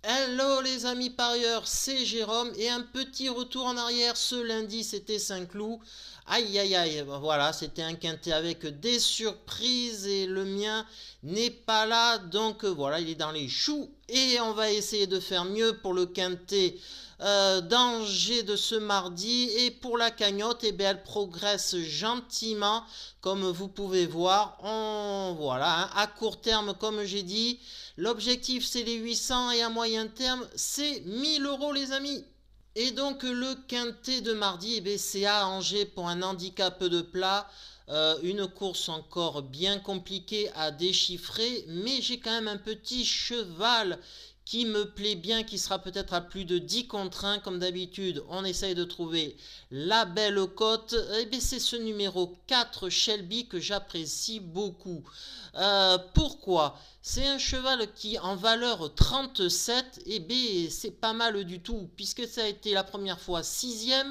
Hello les amis parieurs, c'est Jérôme et un petit retour en arrière. Ce lundi c'était Saint-Cloud. Aïe aïe aïe, ben voilà, c'était un quintet avec des surprises et le mien n'est pas là. Donc voilà, il est dans les choux et on va essayer de faire mieux pour le quintet d'Angers de ce mardi. Et pour la cagnotte, eh bien, elle progresse gentiment comme vous pouvez voir. Voilà, hein, à court terme comme j'ai dit. L'objectif c'est les 800 et à moyen terme c'est 1000 euros les amis. Et donc le quintet de mardi, c'est à Angers pour un handicap de plat. Une course encore bien compliquée à déchiffrer, mais j'ai quand même un petit cheval qui me plaît bien, qui sera peut-être à plus de 10 contre 1 comme d'habitude. On essaye de trouver la belle cote. C'est ce numéro 4 Shelby que j'apprécie beaucoup. Pourquoi? C'est un cheval qui en valeur 37, c'est pas mal du tout, puisque ça a été la première fois 6e,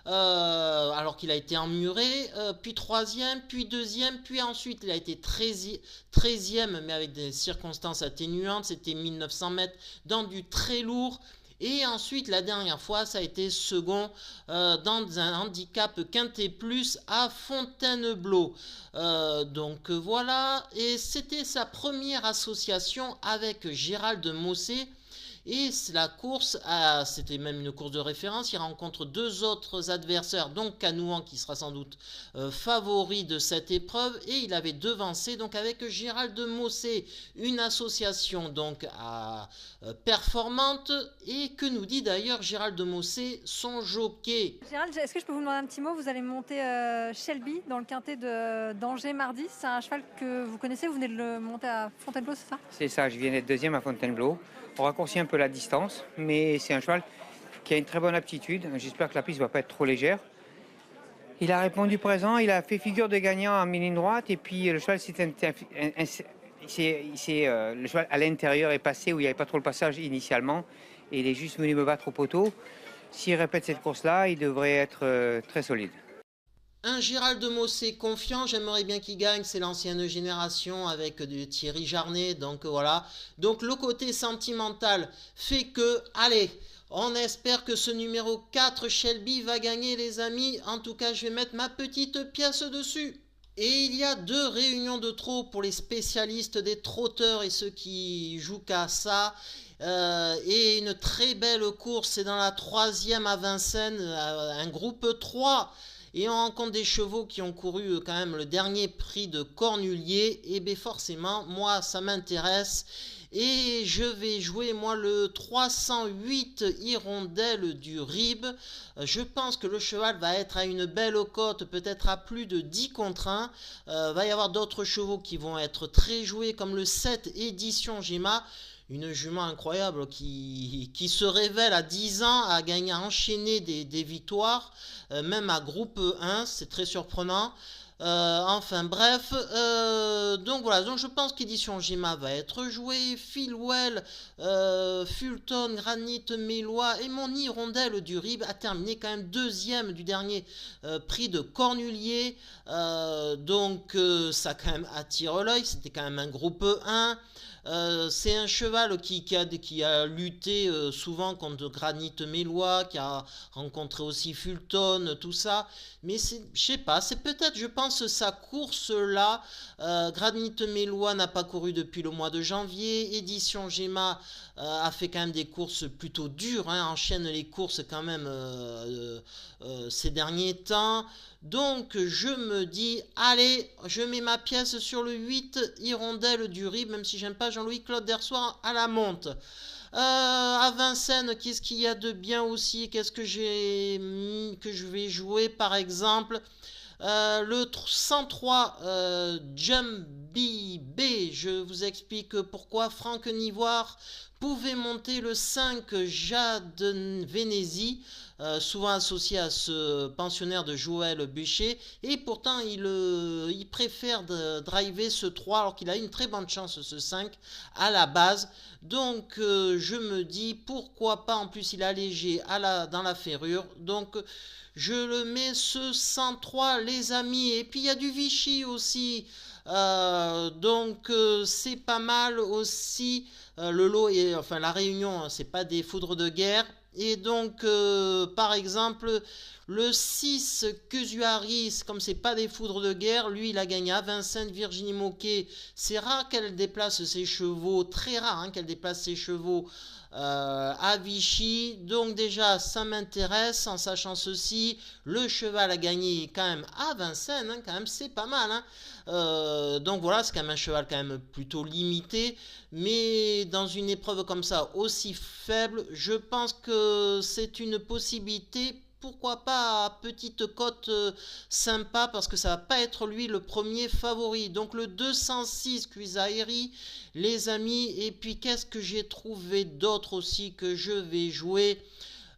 alors qu'il a été emmuré, puis 3e, puis 2e, puis ensuite il a été 13e, mais avec des circonstances atténuantes, c'était 1900 mètres dans du très lourd. Et ensuite, la dernière fois, ça a été second dans un handicap quintet plus à Fontainebleau. Donc voilà, et c'était sa première association avec Gérald Mossé. Et la course, c'était même une course de référence, il rencontre deux autres adversaires, donc Canouan qui sera sans doute favori de cette épreuve, et il avait devancé donc avec Gérald de Mossé, une association donc performante, et que nous dit d'ailleurs Gérald de Mossé, son jockey. Gérald, est-ce que je peux vous demander un petit mot? Vous allez monter Shelby dans le quintet d'Angers mardi. C'est un cheval que vous connaissez, vous venez de le monter à Fontainebleau, c'est ça? C'est ça, je viens d'être deuxième à Fontainebleau. On raccourcit un peu la distance, mais c'est un cheval qui a une très bonne aptitude. J'espère que la piste ne va pas être trop légère. Il a répondu présent, il a fait figure de gagnant en ligne droite, et puis le cheval le cheval à l'intérieur est passé où il n'y avait pas trop le passage initialement, et il est juste venu me battre au poteau. S'il répète cette course-là, il devrait être très solide. Un Gérald de Mossé confiant, j'aimerais bien qu'il gagne, c'est l'ancienne génération avec Thierry Jarnet, donc voilà. Donc le côté sentimental fait que, allez, on espère que ce numéro 4 Shelby va gagner les amis. En tout cas, je vais mettre ma petite pièce dessus. Et il y a deux réunions de trop pour les spécialistes des trotteurs et ceux qui jouent qu'à ça. Et une très belle course, c'est dans la 3e à Vincennes, un groupe 3. Et on rencontre des chevaux qui ont couru quand même le dernier prix de Cornulier. Et bien forcément, moi, ça m'intéresse. Et je vais jouer moi le 308 Hirondelle du Rib. Je pense que le cheval va être à une belle cote, peut-être à plus de 10 contre 1. Va y avoir d'autres chevaux qui vont être très joués, comme le 7 Édition Gema. Une jument incroyable qui se révèle à 10 ans, à gagner, à enchaîner des victoires, même à groupe 1, c'est très surprenant. Enfin bref, donc voilà, donc je pense qu'Édition Gema va être jouée, Philwell, Fulton, Granit, Mélois et mon Hirondelle du Rib a terminé quand même deuxième du dernier prix de Cornulier, donc ça quand même attire l'œil, c'était quand même un groupe 1. C'est un cheval qui a lutté souvent contre Granit Mélois, qui a rencontré aussi Fulton, tout ça. Mais je sais pas, c'est peut-être, je pense, sa course là. Granit Mélois n'a pas couru depuis le mois de janvier. Édition Gema a fait quand même des courses plutôt dures, hein, enchaîne les courses quand même ces derniers temps. Donc je me dis, allez, je mets ma pièce sur le 8 Hirondelle du Rib, même si j'aime pas Jean-Louis Claude Dersoir à la monte. À Vincennes, qu'est-ce qu'il y a de bien aussi? Qu'est-ce que je vais jouer par exemple? Le 103 Jumbie B, je vous explique pourquoi. Franck Nivoire pouvait monter le 5 Jade Vénézy, souvent associé à ce pensionnaire de Joël Bûcher, et pourtant il préfère driver ce 3 alors qu'il a une très bonne chance ce 5 à la base. Donc je me dis pourquoi pas, en plus il est allégé dans la ferrure, donc je le mets ce 103 les amis. Et puis il y a du Vichy aussi. Donc c'est pas mal aussi. Le lot est, enfin la réunion, hein, c'est pas des foudres de guerre. Et donc, par exemple, le 6 Kuzuharis, comme c'est pas des foudres de guerre, lui il a gagné à Vincennes. Virginie Moquet, c'est rare qu'elle déplace ses chevaux, très rare hein, qu'elle déplace ses chevaux à Vichy. Donc déjà ça m'intéresse en sachant ceci, le cheval a gagné quand même à Vincennes, hein, quand même c'est pas mal hein. Donc voilà, c'est quand même un cheval quand même plutôt limité, mais dans une épreuve comme ça aussi faible, je pense que c'est une possibilité. Pourquoi pas à petite cote sympa, parce que ça va pas être lui le premier favori. Donc le 206 Kuzairi, les amis. Et puis qu'est-ce que j'ai trouvé d'autre aussi que je vais jouer?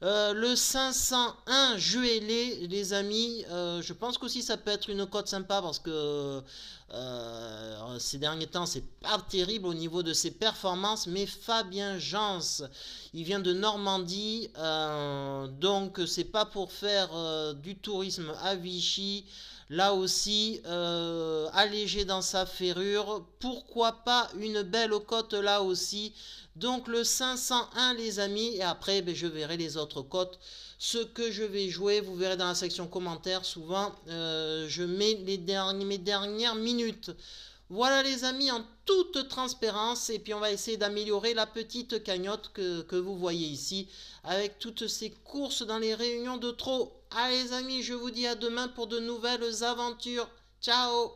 Le 501 Juelé, les amis, je pense qu'aussi ça peut être une cote sympa parce que ces derniers temps c'est pas terrible au niveau de ses performances, mais Fabien Jans, il vient de Normandie, donc c'est pas pour faire du tourisme à Vichy. Là aussi, allégé dans sa ferrure, pourquoi pas une belle cote là aussi. Donc le 501 les amis, et après ben, je verrai les autres cotes, ce que je vais jouer, vous verrez dans la section commentaires, souvent je mets mes dernières minutes. Voilà les amis, en toute transparence, et puis on va essayer d'améliorer la petite cagnotte que vous voyez ici, avec toutes ces courses dans les réunions de trop. Allez les amis, je vous dis à demain pour de nouvelles aventures. Ciao!